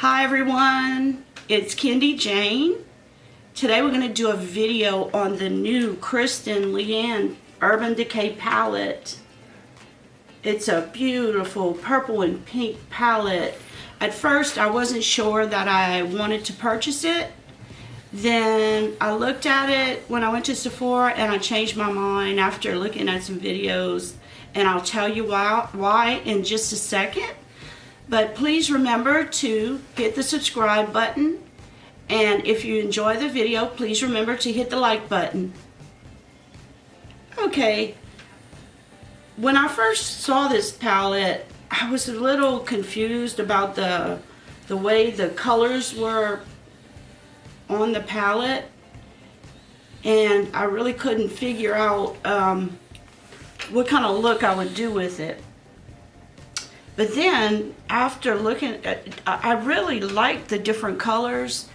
Hi everyone, it's Kendy Jane. Today we're going to do a video on the new Kristen Leanne Urban Decay palette. It's a beautiful purple and pink palette. At first I wasn't sure that I wanted to purchase it. Then I looked at it when I went to Sephora and I changed my mind after looking at some videos, and I'll tell you why in just a second. But please remember to hit the subscribe button, and if you enjoy the video, please remember to hit the like button. Okay, when I first saw this palette, I was a little confused about the way the colors were on the palette, and I really couldn't figure out what kind of look I would do with it. But then after looking at it, I really like the different colors.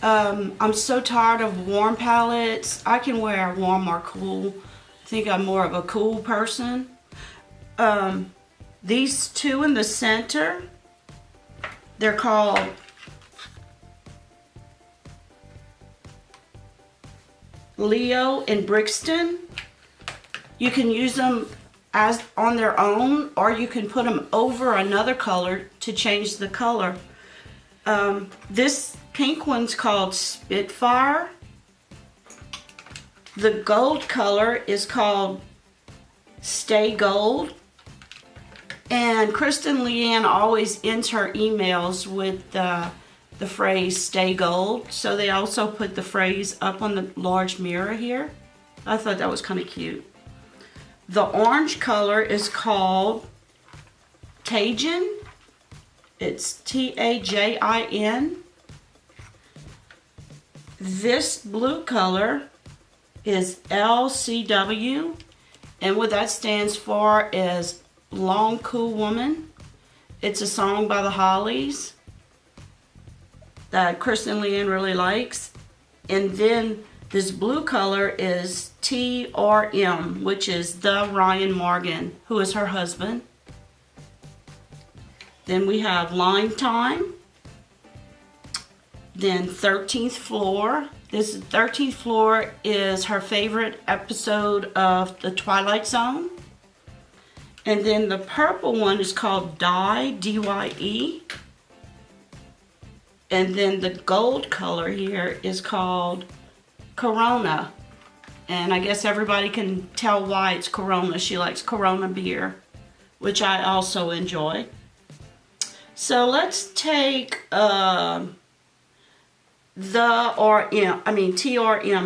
I'm so tired of warm palettes. I can wear warm or cool. I think I'm more of a cool person. These two in the center, they're called Leo and Brixton. You can use them as on their own, or you can put them over another color to change the color. This pink one's called Spitfire. The gold color is called Stay Gold. And Kristen Leanne always ends her emails with the phrase Stay Gold. So they also put the phrase up on the large mirror here. I thought that was kind of cute. The orange color is called Tajin. It's T-A-J-I-N. This blue color is LCW, and what that stands for is Long Cool Woman. It's a song by the Hollies that Kristen Leanne really likes. And then this blue color is TRM, which is the Ryan Morgan, who is her husband. Then we have Lime Time. Then 13th Floor. This 13th Floor is her favorite episode of The Twilight Zone. And then the purple one is called Dye, D-Y-E. And then the gold color here is called Corona. And I guess everybody can tell why it's Corona. She likes Corona beer, which I also enjoy. So let's take TRM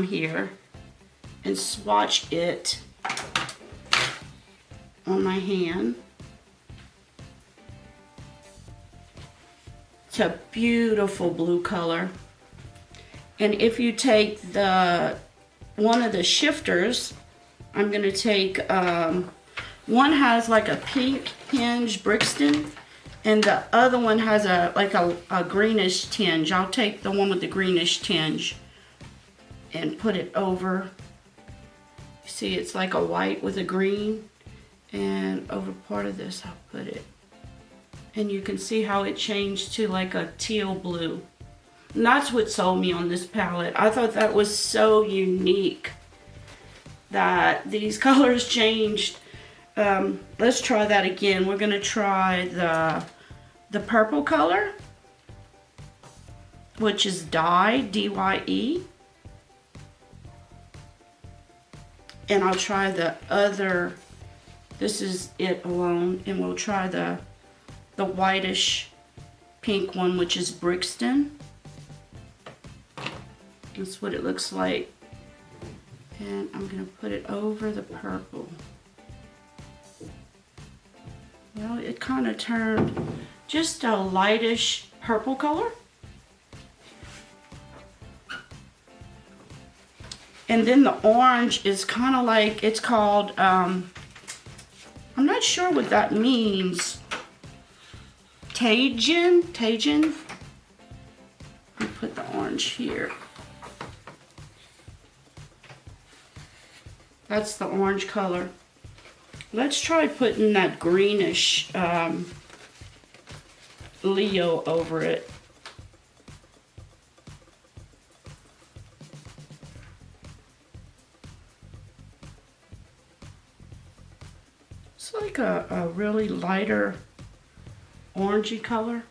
here and swatch it on my hand. It's a beautiful blue color. And if you take one of the shifters, I'm going to take, one has like a pink hinge Brixton, and the other one has a greenish tinge. I'll take the one with the greenish tinge and put it over. You see, it's like a white with a green, and over part of this I'll put it. And you can see how it changed to like a teal blue. And that's what sold me on this palette. I thought that was so unique that these colors changed. Let's try that again. We're going to try the purple color, which is Dye, D-Y-E. And I'll try the other, this is it alone, and we'll try the whitish pink one, which is Brixton. That's what it looks like. And I'm going to put it over the purple. Well, it kind of turned just a lightish purple color. And then the orange is kind of like, it's called, I'm not sure what that means. Tajin? Let me put the orange here. That's the orange color. Let's try putting that greenish Leo over it. like a really lighter orangey color.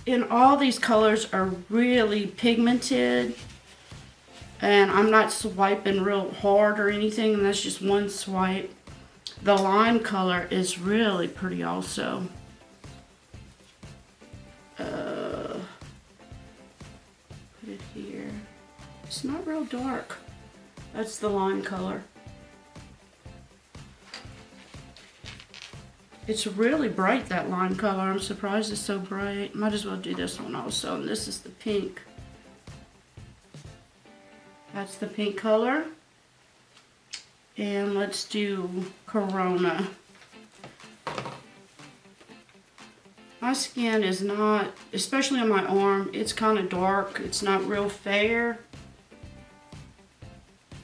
And all these colors are really pigmented. And I'm not swiping real hard or anything, and that's just one swipe. The lime color is really pretty also. Put it here. It's not real dark. That's the lime color. It's really bright, that lime color. I'm surprised it's so bright. Might as well do this one also. And this is the pink. That's the pink color. And let's do Corona. My skin is not, especially on my arm, it's kind of dark. It's not real fair.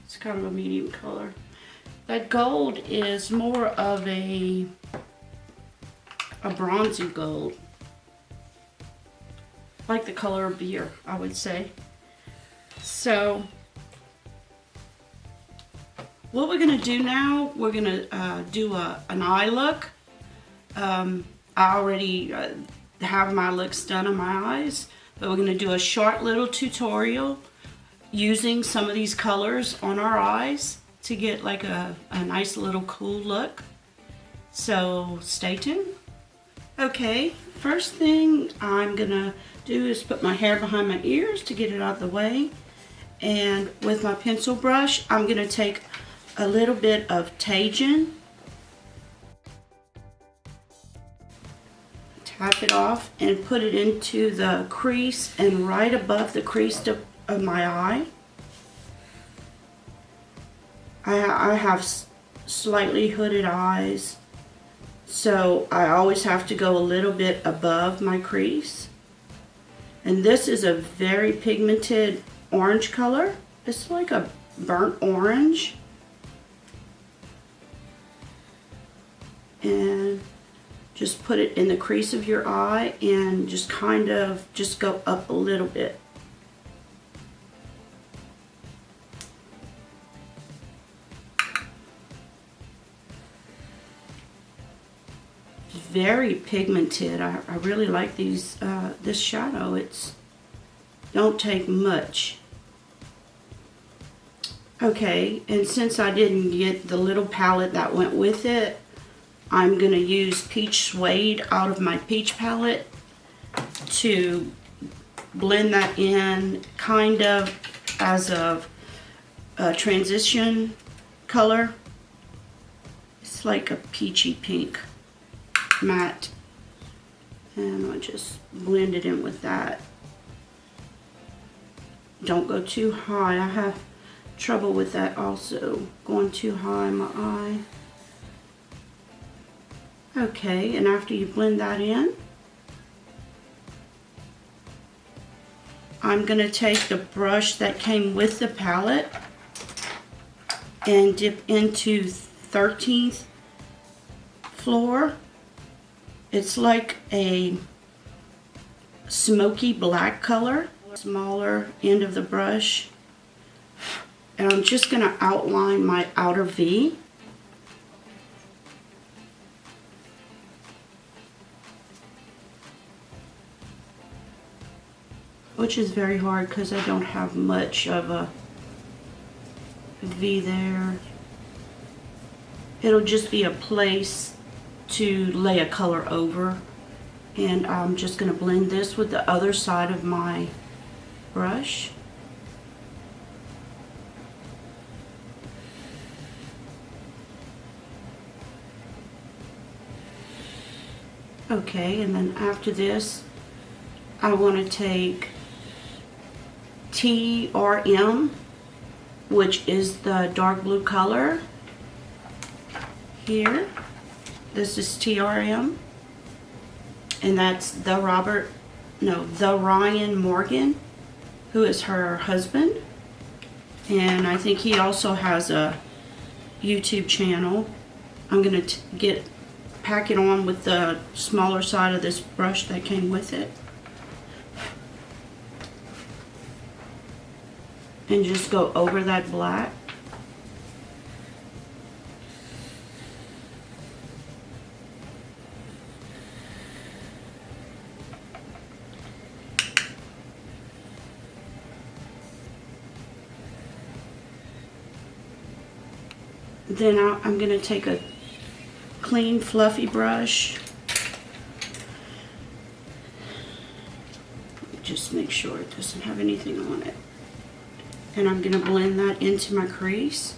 It's kind of a medium color. That gold is more of a bronzy gold. Like the color of beer, I would say. So, what we're going to do now, we're going to do an eye look. I already have my looks done on my eyes, but we're going to do a short little tutorial using some of these colors on our eyes to get like a nice little cool look. So stay tuned. Okay, first thing I'm going to do is put my hair behind my ears to get it out of the way. And with my pencil brush, I'm going to take a little bit of Tajin, tap it off and put it into the crease and right above the crease of my eye. I have slightly hooded eyes, so I always have to go a little bit above my crease. And this is a very pigmented orange color. It's like a burnt orange. And just put it in the crease of your eye and just kind of just go up a little bit. Very pigmented. I really like these this shadow. It's don't take much. Okay, and since I didn't get the little palette that went with it, I'm going to use Peach Suede out of my peach palette to blend that in kind of as a transition color. It's like a peachy pink matte. And I'll just blend it in with that. Don't go too high. I have trouble with that also, going too high in my eye. Okay, and after you blend that in, I'm going to take the brush that came with the palette and dip into 13th floor. It's like a smoky black color, smaller end of the brush. And I'm just going to outline my outer V. Which is very hard because I don't have much of a V there. It'll just be a place to lay a color over. And I'm just going to blend this with the other side of my brush. Okay, and then after this, I want to take TRM, which is the dark blue color here. This is TRM, and that's the Ryan Morgan, who is her husband, and I think he also has a YouTube channel. I'm gonna pack it on with the smaller side of this brush that came with it. And just go over that black. Then I'm going to take a clean, fluffy brush. Just make sure it doesn't have anything on it. And I'm going to blend that into my crease.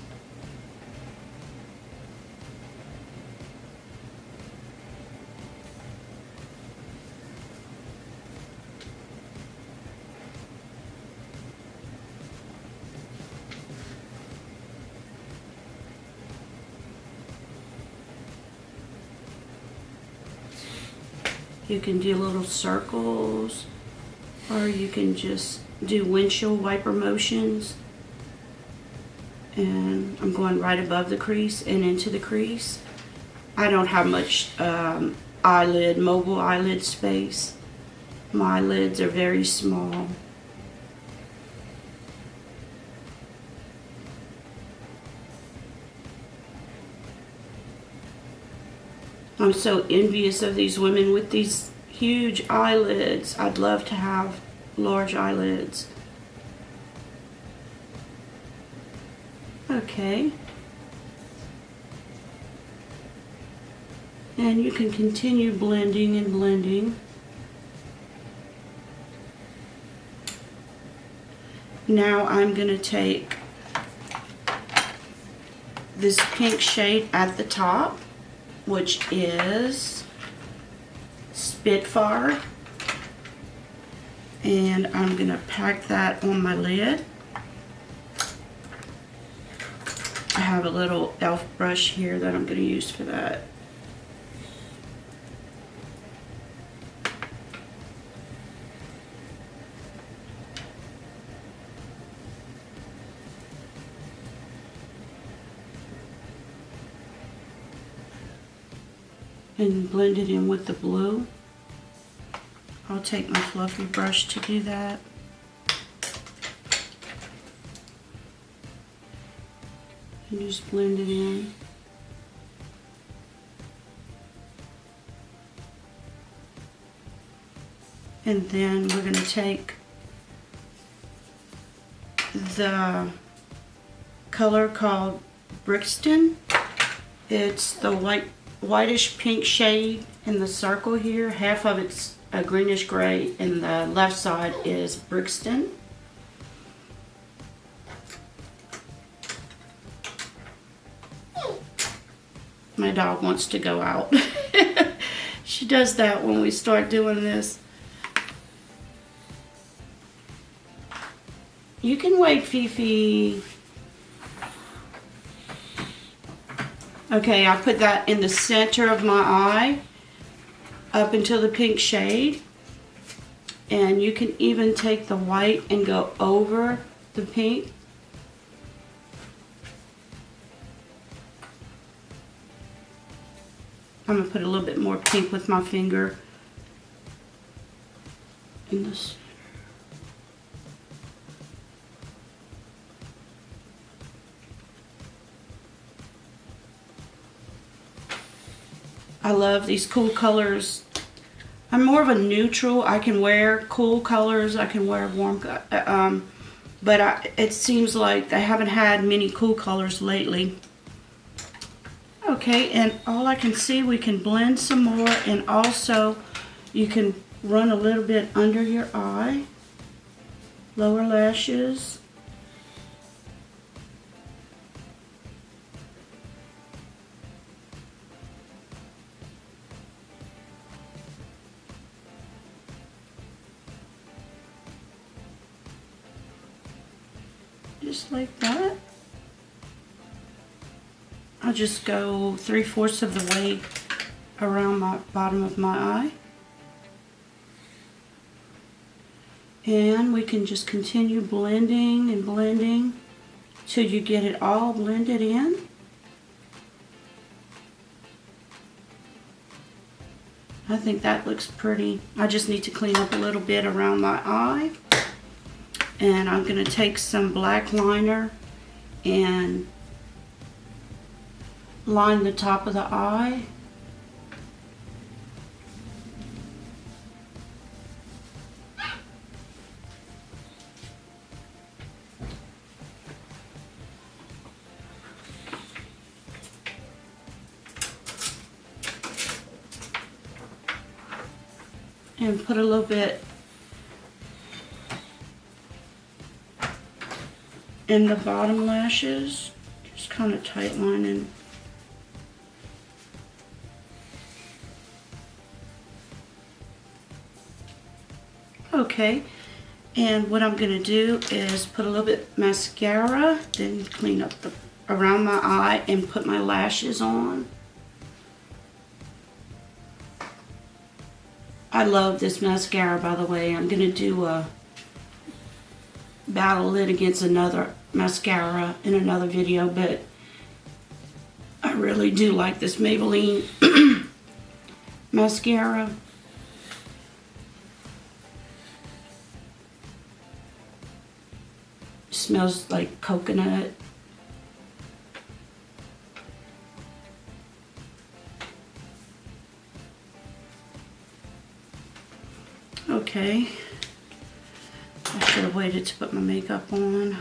You can do little circles, or you can just do windshield wiper motions. And I'm going right above the crease and into the crease. I don't have much mobile eyelid space. My eyelids are very small. I'm so envious of these women with these huge eyelids. I'd love to have large eyelids. Okay. And you can continue blending and blending. Now I'm going to take this pink shade at the top, which is Spitfire, and I'm going to pack that on my lid. I have a little e.l.f. brush here that I'm going to use for that. And blend it in with the blue. I'll take my fluffy brush to do that. And just blend it in. And then we're going to take the color called Brixton. It's the whitish pink shade in the circle here. Half of it's a greenish gray and the left side is Brixton. My dog wants to go out. She does that when we start doing this. You can wait, Fifi. Okay, I put that in the center of my eye up until the pink shade. And you can even take the white and go over the pink. I'm going to put a little bit more pink with my finger in this. I love these cool colors. I'm more of a neutral. I can wear cool colors. I can wear warm, but it seems like they haven't had many cool colors lately. Okay, and all I can see, we can blend some more, and also you can run a little bit under your eye, lower lashes. Just like that. I'll just go 3/4 of the way around my bottom of my eye. And we can just continue blending and blending till you get it all blended in. I think that looks pretty. I just need to clean up a little bit around my eye. And I'm going to take some black liner and line the top of the eye. and put a little bit in the bottom lashes, just kind of tight lining. Okay, and what I'm going to do is put a little bit mascara, then clean up the around my eye and put my lashes on. I love this mascara, by the way. I'm going to do a battle it against another mascara in another video, but I really do like this Maybelline mascara. Smells like coconut. Okay, I should have waited to put my makeup on.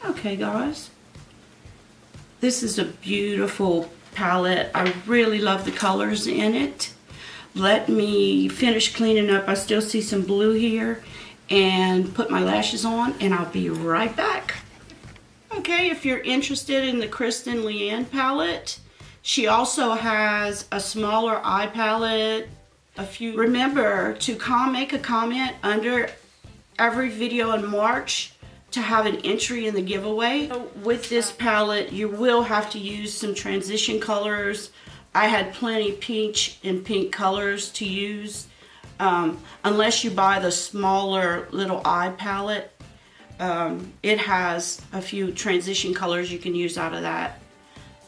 Okay, guys. This is a beautiful palette. I really love the colors in it. Let me finish cleaning up. I still see some blue here, and put my lashes on, and I'll be right back. Okay, if you're interested in the Kristen Leanne palette, she also has a smaller eye palette. Remember to make a comment under every video in March to have an entry in the giveaway. With this palette, you will have to use some transition colors. I had plenty peach and pink colors to use. Unless you buy the smaller little eye palette, it has a few transition colors you can use out of that.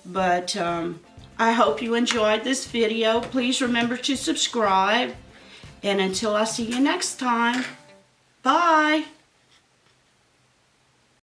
But I hope you enjoyed this video. Please remember to subscribe. And until I see you next time, bye.